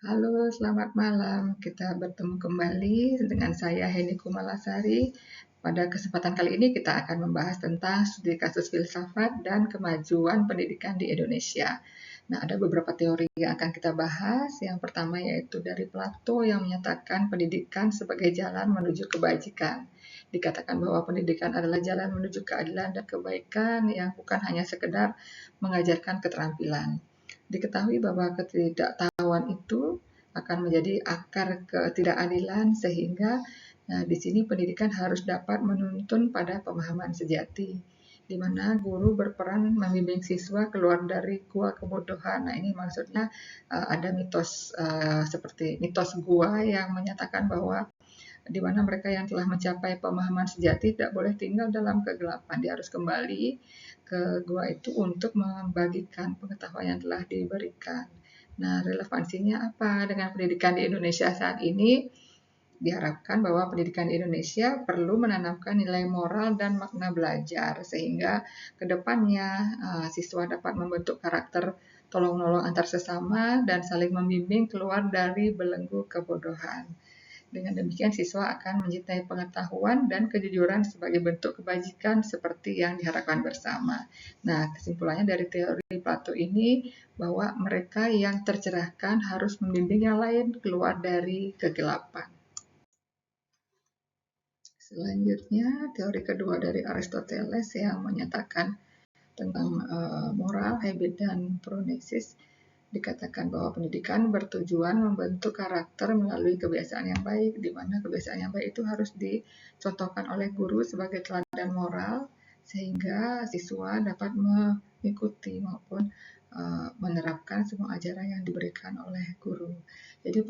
Halo, selamat malam. Kita bertemu kembali dengan saya Heni Kumalasari. Pada kesempatan kali ini kita akan membahas tentang studi kasus filsafat dan kemajuan pendidikan di Indonesia. Nah, ada beberapa teori yang akan kita bahas. Yang pertama yaitu dari Plato yang menyatakan pendidikan sebagai jalan menuju kebajikan. Dikatakan bahwa pendidikan adalah jalan menuju keadilan dan kebaikan yang bukan hanya sekedar mengajarkan keterampilan. Diketahui bahwa ketidaktahuan itu akan menjadi akar ketidakadilan sehingga di sini pendidikan harus dapat menuntun pada pemahaman sejati di mana guru berperan membimbing siswa keluar dari gua kebodohan. Nah, ini maksudnya ada mitos seperti mitos gua yang menyatakan bahwa di mana mereka yang telah mencapai pemahaman sejati tidak boleh tinggal dalam kegelapan. Dia harus kembali ke gua itu untuk membagikan pengetahuan yang telah diberikan. Nah, relevansinya apa dengan pendidikan di Indonesia saat ini? Diharapkan bahwa pendidikan di Indonesia perlu menanamkan nilai moral dan makna belajar sehingga kedepannya siswa dapat membentuk karakter tolong-menolong antar sesama dan saling membimbing keluar dari belenggu kebodohan. Dengan demikian, siswa akan mencintai pengetahuan dan kejujuran sebagai bentuk kebajikan seperti yang diharapkan bersama. Nah, kesimpulannya dari teori Plato ini bahwa mereka yang tercerahkan harus membimbing yang lain keluar dari kegelapan. Selanjutnya, teori kedua dari Aristoteles yang menyatakan tentang moral, habit, dan phronesis. Dikatakan bahwa pendidikan bertujuan membentuk karakter melalui kebiasaan yang baik, di mana kebiasaan yang baik itu harus dicontohkan oleh guru sebagai teladan moral, sehingga siswa dapat mengikuti maupun menerapkan semua ajaran yang diberikan oleh guru. Jadi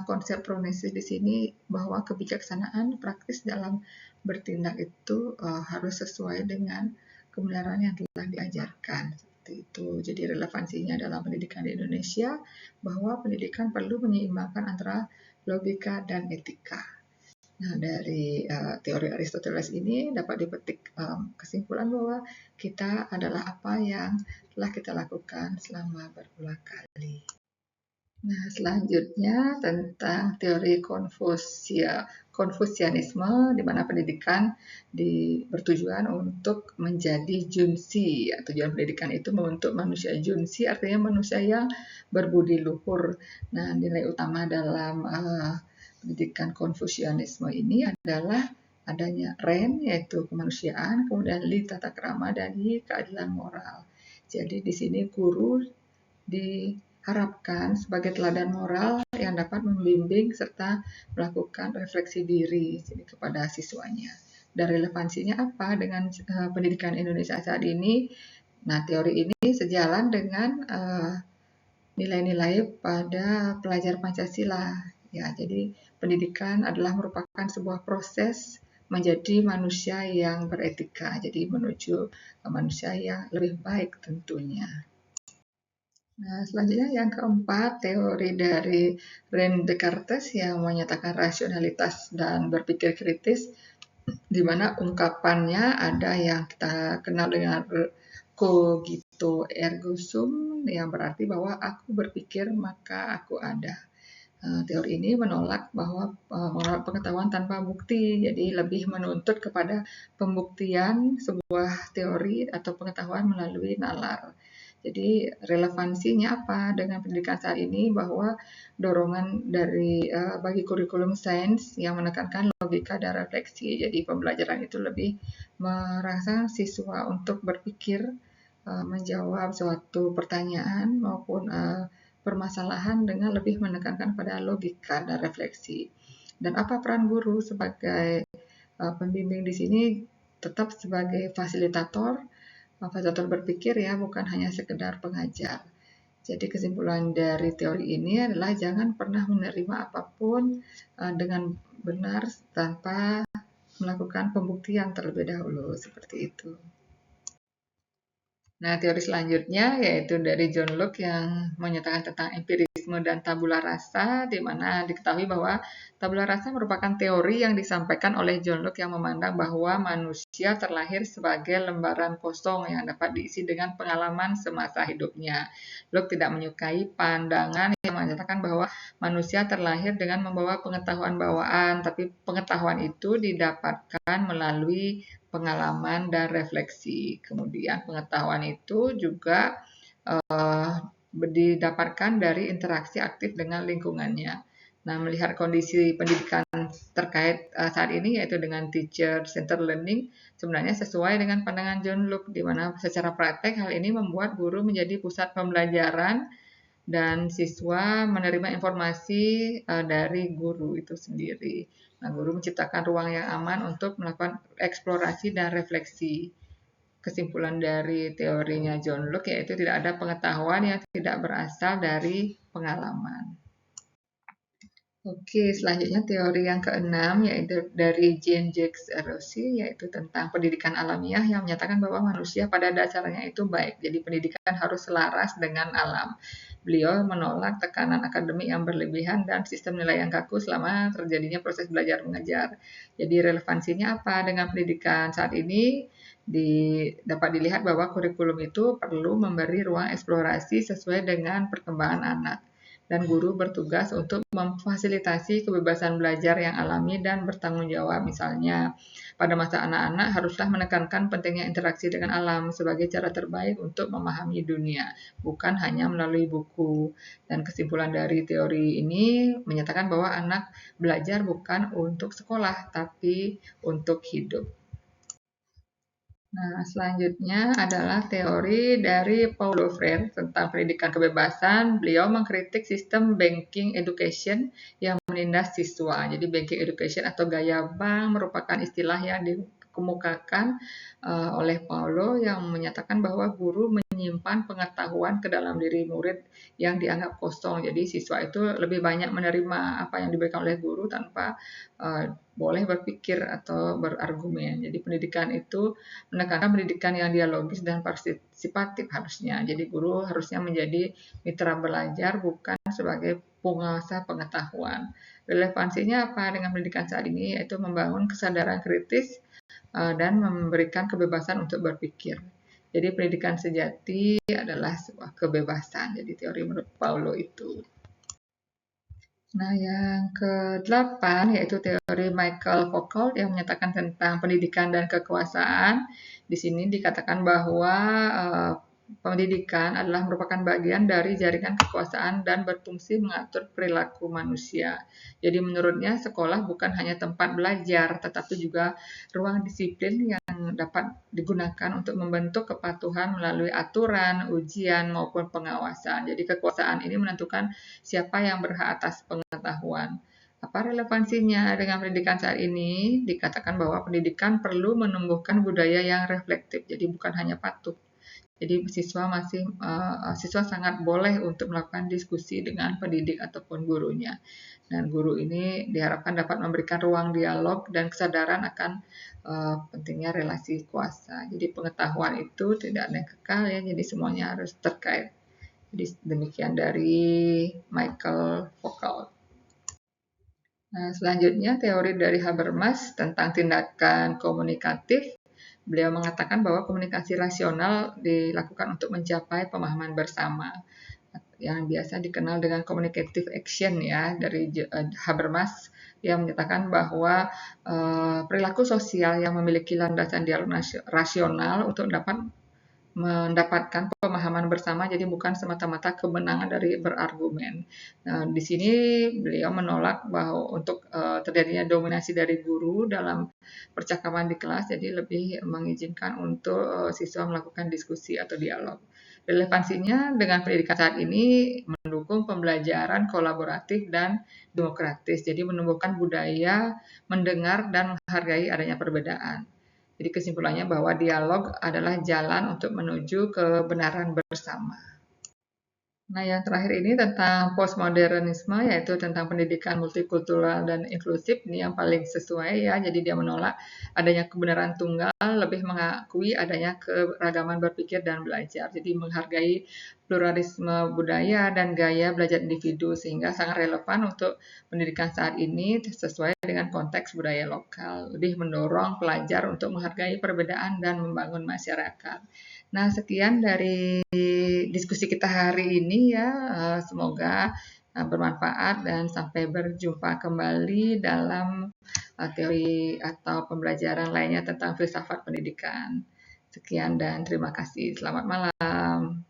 konsep phronesis di sini bahwa kebijaksanaan praktis dalam bertindak itu harus sesuai dengan kebenaran yang telah diajarkan. Itu. Jadi relevansinya dalam pendidikan di Indonesia bahwa pendidikan perlu menyeimbangkan antara logika dan etika. Nah, dari teori Aristoteles ini dapat dipetik kesimpulan bahwa kita adalah apa yang telah kita lakukan selama berulang kali. Nah, selanjutnya tentang teori Konfusianisme, di mana pendidikan bertujuan untuk menjadi junsi. Ya, tujuan pendidikan itu membentuk manusia junsi, artinya manusia yang berbudi luhur. Nah, nilai utama dalam pendidikan Konfusianisme ini adalah adanya Ren, yaitu kemanusiaan, kemudian Li, tata krama, dan Yi, keadilan moral. Jadi di sini guru diharapkan sebagai teladan moral yang dapat membimbing serta melakukan refleksi diri kepada siswanya. Dan relevansinya apa dengan pendidikan Indonesia saat ini? Nah, teori ini sejalan dengan nilai-nilai pada pelajar Pancasila. Ya, jadi pendidikan adalah merupakan sebuah proses menjadi manusia yang beretika, jadi menuju manusia yang lebih baik tentunya. Nah, selanjutnya yang keempat, teori dari René Descartes yang menyatakan rasionalitas dan berpikir kritis, di mana ungkapannya ada yang kita kenal dengan cogito ergo sum, yang berarti bahwa aku berpikir maka aku ada. Teori ini menolak bahwa pengetahuan tanpa bukti, jadi lebih menuntut kepada pembuktian sebuah teori atau pengetahuan melalui nalar. Jadi relevansinya apa dengan pendidikan saat ini bahwa dorongan dari bagi kurikulum sains yang menekankan logika dan refleksi. Jadi pembelajaran itu lebih merangsang siswa untuk berpikir, menjawab suatu pertanyaan maupun permasalahan dengan lebih menekankan pada logika dan refleksi. Dan apa peran guru sebagai pembimbing di sini? Tetap sebagai fasilitator berpikir ya, bukan hanya sekedar pengajar. Jadi kesimpulan dari teori ini adalah jangan pernah menerima apapun dengan benar tanpa melakukan pembuktian terlebih dahulu, seperti itu. Nah, teori selanjutnya yaitu dari John Locke yang menyatakan tentang empirisme dan tabula rasa, di mana diketahui bahwa tabula rasa merupakan teori yang disampaikan oleh John Locke yang memandang bahwa manusia terlahir sebagai lembaran kosong yang dapat diisi dengan pengalaman semasa hidupnya. Locke tidak menyukai pandangan yang menyatakan bahwa manusia terlahir dengan membawa pengetahuan bawaan, tapi pengetahuan itu didapatkan melalui pengalaman dan refleksi. Kemudian pengetahuan itu juga didapatkan dari interaksi aktif dengan lingkungannya. Nah, melihat kondisi pendidikan terkait saat ini yaitu dengan teacher-centered learning sebenarnya sesuai dengan pandangan John Locke di mana secara praktek hal ini membuat guru menjadi pusat pembelajaran dan siswa menerima informasi dari guru itu sendiri. Nah, guru menciptakan ruang yang aman untuk melakukan eksplorasi dan refleksi. Kesimpulan dari teorinya John Locke yaitu tidak ada pengetahuan yang tidak berasal dari pengalaman. Oke, selanjutnya teori yang keenam yaitu dari Jean-Jacques Rousseau yaitu tentang pendidikan alamiah yang menyatakan bahwa manusia pada dasarnya itu baik. Jadi pendidikan harus selaras dengan alam. Beliau menolak tekanan akademik yang berlebihan dan sistem nilai yang kaku selama terjadinya proses belajar mengajar. Jadi relevansinya apa dengan pendidikan saat ini? Dapat dilihat bahwa kurikulum itu perlu memberi ruang eksplorasi sesuai dengan perkembangan anak dan guru bertugas untuk memfasilitasi kebebasan belajar yang alami dan bertanggung jawab. Misalnya, pada masa anak-anak haruslah menekankan pentingnya interaksi dengan alam sebagai cara terbaik untuk memahami dunia, bukan hanya melalui buku. Dan kesimpulan dari teori ini menyatakan bahwa anak belajar bukan untuk sekolah, tapi untuk hidup. Nah, selanjutnya adalah teori dari Paulo Freire tentang pendidikan kebebasan. Beliau mengkritik sistem banking education yang menindas siswa. Jadi banking education atau gaya bank merupakan istilah yang dikemukakan oleh Paulo yang menyatakan bahwa guru menyimpan pengetahuan ke dalam diri murid yang dianggap kosong. Jadi siswa itu lebih banyak menerima apa yang diberikan oleh guru tanpa boleh berpikir atau berargumen. Jadi pendidikan itu menekankan pendidikan yang dialogis dan partisipatif harusnya. Jadi guru harusnya menjadi mitra belajar bukan sebagai penguasa pengetahuan. Relevansinya apa dengan pendidikan saat ini yaitu membangun kesadaran kritis dan memberikan kebebasan untuk berpikir. Jadi pendidikan sejati adalah sebuah kebebasan. Jadi teori menurut Paulo itu. Nah, yang ke-8 yaitu teori Michael Foucault yang menyatakan tentang pendidikan dan kekuasaan. Di sini dikatakan bahwa pendidikan adalah merupakan bagian dari jaringan kekuasaan dan berfungsi mengatur perilaku manusia. Jadi menurutnya sekolah bukan hanya tempat belajar, tetapi juga ruang disiplin yang dapat digunakan untuk membentuk kepatuhan melalui aturan, ujian, maupun pengawasan. Jadi kekuasaan ini menentukan siapa yang berhak atas pengetahuan. Apa relevansinya dengan pendidikan saat ini? Dikatakan bahwa pendidikan perlu menumbuhkan budaya yang reflektif, jadi bukan hanya patuh. Jadi siswa sangat boleh untuk melakukan diskusi dengan pendidik ataupun gurunya. Dan guru ini diharapkan dapat memberikan ruang dialog dan kesadaran akan pentingnya relasi kuasa. Jadi pengetahuan itu tidak ada yang kekal ya, jadi semuanya harus terkait. Jadi demikian dari Michael Foucault. Nah, selanjutnya teori dari Habermas tentang tindakan komunikatif. Beliau mengatakan bahwa komunikasi rasional dilakukan untuk mencapai pemahaman bersama yang biasa dikenal dengan communicative action ya dari Habermas yang menyatakan bahwa perilaku sosial yang memiliki landasan dialog rasional untuk dapat mendapatkan pemahaman bersama, jadi bukan semata-mata kemenangan dari berargumen. Nah, di sini beliau menolak bahwa untuk terjadinya dominasi dari guru dalam percakapan di kelas, jadi lebih mengizinkan untuk siswa melakukan diskusi atau dialog. Relevansinya dengan pendidikan saat ini mendukung pembelajaran kolaboratif dan demokratis, jadi menumbuhkan budaya mendengar dan menghargai adanya perbedaan. Jadi kesimpulannya bahwa dialog adalah jalan untuk menuju kebenaran bersama. Nah, yang terakhir ini tentang postmodernisme, yaitu tentang pendidikan multikultural dan inklusif. Ini yang paling sesuai ya. Jadi dia menolak adanya kebenaran tunggal, lebih mengakui adanya keragaman berpikir dan belajar. Jadi menghargai pluralisme budaya dan gaya belajar individu sehingga sangat relevan untuk pendidikan saat ini sesuai dengan konteks budaya lokal. Lebih mendorong pelajar untuk menghargai perbedaan dan membangun masyarakat. Nah, sekian dari diskusi kita hari ini ya. Semoga bermanfaat dan sampai berjumpa kembali dalam teori atau pembelajaran lainnya tentang filsafat pendidikan. Sekian dan terima kasih. Selamat malam.